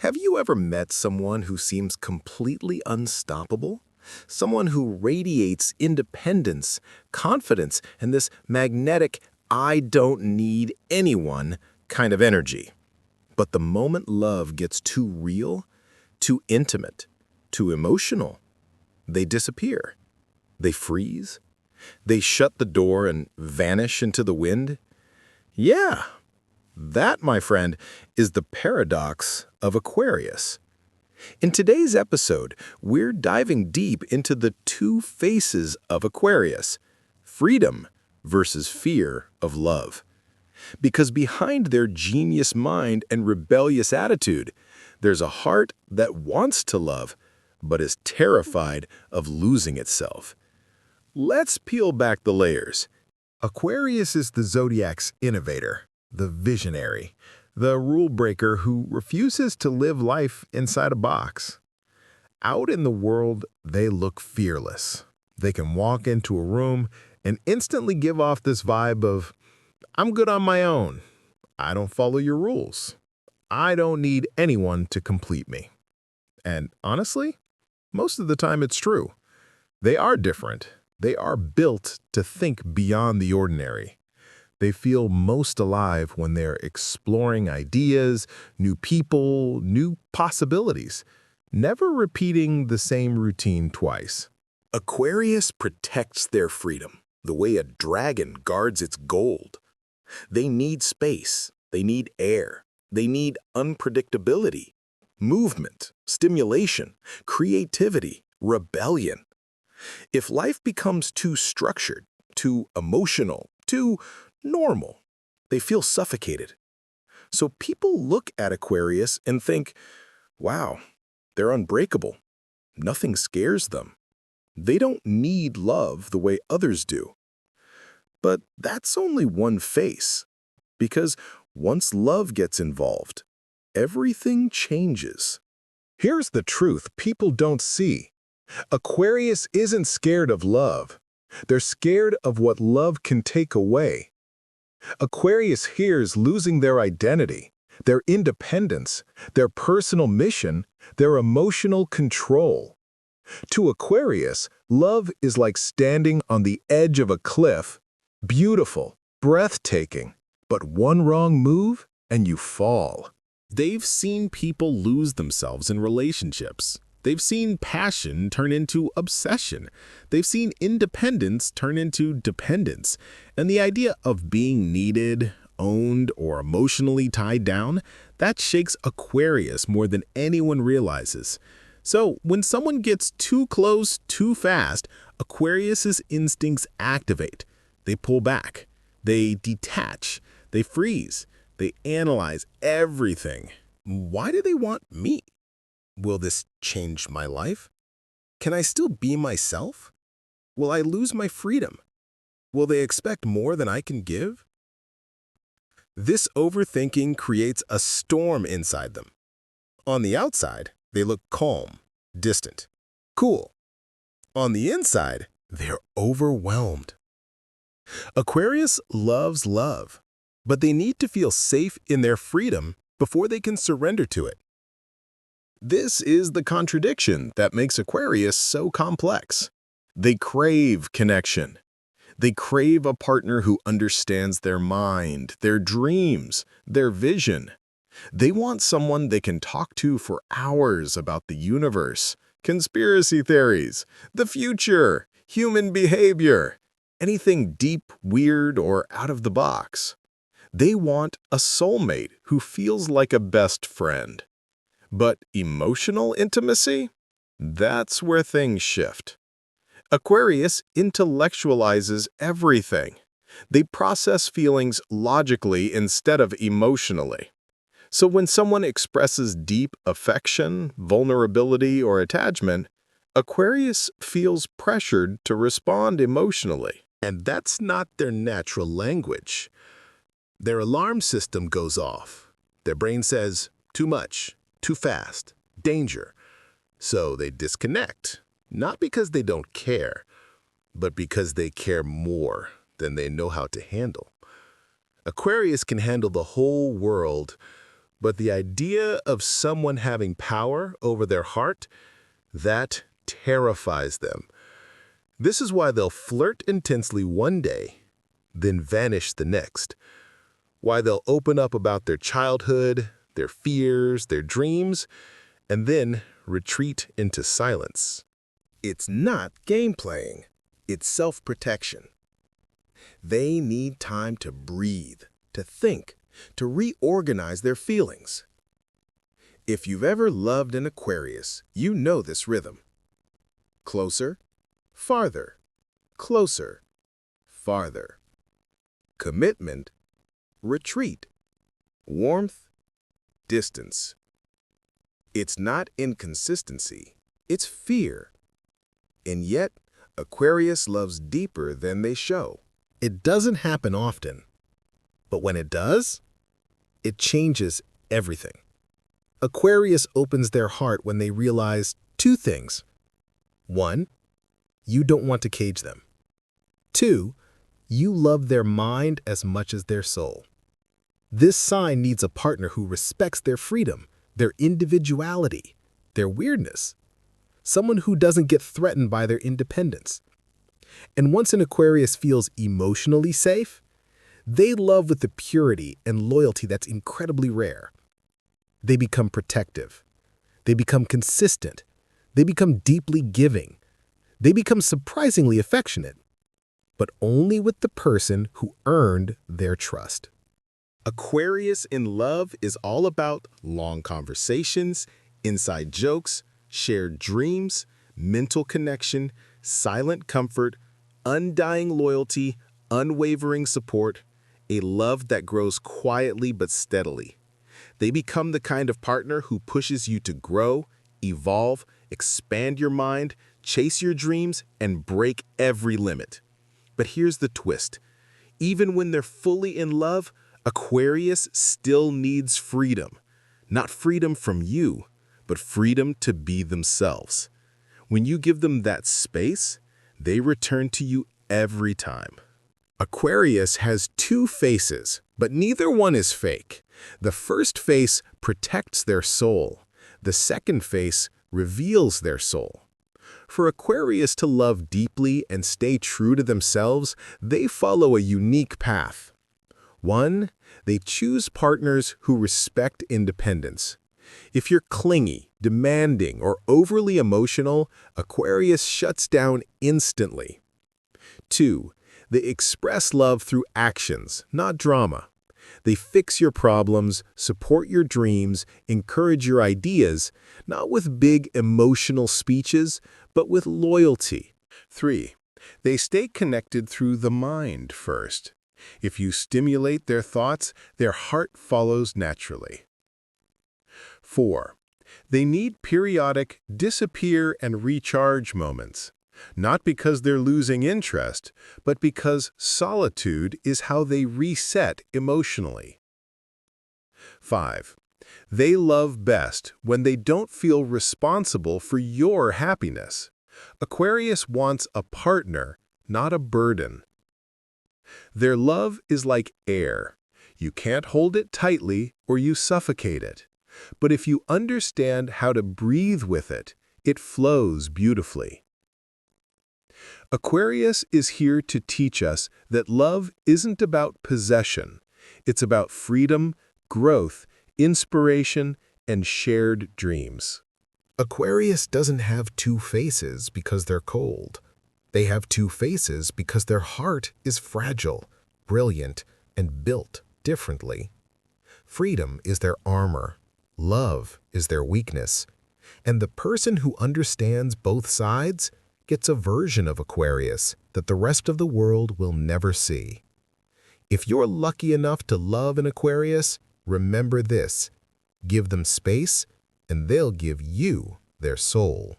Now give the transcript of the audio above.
Have you ever met someone who seems completely unstoppable? Someone who radiates independence, confidence, and this magnetic, I don't need anyone kind of energy. But the moment love gets too real, too intimate, too emotional, they disappear. They freeze. They shut the door and vanish into the wind. Yeah, that, my friend, is the paradox of Aquarius. In today's episode, we're diving deep into the two faces of Aquarius, freedom versus fear of love. Because behind their genius mind and rebellious attitude, there's a heart that wants to love, but is terrified of losing itself. Let's peel back the layers. Aquarius is the zodiac's innovator, the visionary, the rule breaker who refuses to live life inside a box. Out in the world, they look fearless. They can walk into a room and instantly give off this vibe of, I'm good on my own. I don't follow your rules. I don't need anyone to complete me. And honestly, most of the time it's true. They are different. They are built to think beyond the ordinary. They feel most alive when they're exploring ideas, new people, new possibilities, never repeating the same routine twice. Aquarius protects their freedom the way a dragon guards its gold. They need space, they need air, they need unpredictability, movement, stimulation, creativity, rebellion. If life becomes too structured, too emotional, too normal, they feel suffocated. So people look at Aquarius and think, wow, they're unbreakable. Nothing scares them. They don't need love the way others do. But that's only one face, because once love gets involved, everything changes. Here's the truth people don't see. Aquarius isn't scared of love. They're scared of what love can take away. Aquarius hears losing their identity, their independence, their personal mission, their emotional control. To Aquarius, love is like standing on the edge of a cliff, beautiful, breathtaking, but one wrong move and you fall. They've seen people lose themselves in relationships. They've seen passion turn into obsession. They've seen independence turn into dependence. And the idea of being needed, owned, or emotionally tied down, that shakes Aquarius more than anyone realizes. So when someone gets too close too fast, Aquarius's instincts activate. They pull back. They detach. They freeze. They analyze everything. Why do they want me? Will this change my life? Can I still be myself? Will I lose my freedom? Will they expect more than I can give? This overthinking creates a storm inside them. On the outside, they look calm, distant, cool. On the inside, they're overwhelmed. Aquarius loves love, but they need to feel safe in their freedom before they can surrender to it. This is the contradiction that makes Aquarius so complex. They crave connection. They crave a partner who understands their mind, their dreams, their vision. They want someone they can talk to for hours about the universe, conspiracy theories, the future, human behavior, anything deep, weird, or out of the box. They want a soulmate who feels like a best friend. But emotional intimacy? That's where things shift. Aquarius intellectualizes everything. They process feelings logically instead of emotionally. So when someone expresses deep affection, vulnerability, or attachment, Aquarius feels pressured to respond emotionally. And that's not their natural language. Their alarm system goes off. Their brain says, too much, too fast, danger. So they disconnect, not because they don't care, but because they care more than they know how to handle. Aquarius can handle the whole world, But the idea of someone having power over their heart, that terrifies them. This is why they'll flirt intensely one day, then vanish the next. Why they'll open up about their childhood, their fears, their dreams, and then retreat into silence. It's not game playing, it's self-protection. They need time to breathe, to think, to reorganize their feelings. If you've ever loved an Aquarius, you know this rhythm. Closer, farther, closer, farther. Commitment, retreat. Warmth, distance. It's not inconsistency, it's fear. And yet, Aquarius loves deeper than they show. It doesn't happen often, but when it does, it changes everything. Aquarius opens their heart when they realize two things. 1, you don't want to cage them. 2, you love their mind as much as their soul. This sign needs a partner who respects their freedom, their individuality, their weirdness. Someone who doesn't get threatened by their independence. And once an Aquarius feels emotionally safe, they love with the purity and loyalty that's incredibly rare. They become protective. They become consistent. They become deeply giving. They become surprisingly affectionate, but only with the person who earned their trust. Aquarius in love is all about long conversations, inside jokes, shared dreams, mental connection, silent comfort, undying loyalty, unwavering support, a love that grows quietly but steadily. They become the kind of partner who pushes you to grow, evolve, expand your mind, chase your dreams, and break every limit. But here's the twist. Even when they're fully in love, Aquarius still needs freedom. Not freedom from you, but freedom to be themselves. When you give them that space, they return to you every time. Aquarius has two faces, but neither one is fake. The first face protects their soul. The second face reveals their soul. For Aquarius to love deeply and stay true to themselves, they follow a unique path. 1, they choose partners who respect independence. If you're clingy, demanding, or overly emotional, Aquarius shuts down instantly. 2, they express love through actions, not drama. They fix your problems, support your dreams, encourage your ideas, not with big emotional speeches, but with loyalty. 3, they stay connected through the mind first. If you stimulate their thoughts, their heart follows naturally. 4, they need periodic disappear and recharge moments. Not because they're losing interest, but because solitude is how they reset emotionally. 5, they love best when they don't feel responsible for your happiness. Aquarius wants a partner, not a burden. Their love is like air. You can't hold it tightly or you suffocate it. But if you understand how to breathe with it, it flows beautifully. Aquarius is here to teach us that love isn't about possession. It's about freedom, growth, inspiration, and shared dreams. Aquarius doesn't have two faces because they're cold. They have two faces because their heart is fragile, brilliant, and built differently. Freedom is their armor. Love is their weakness. And the person who understands both sides gets a version of Aquarius that the rest of the world will never see. If you're lucky enough to love an Aquarius, remember this: give them space, and they'll give you their soul.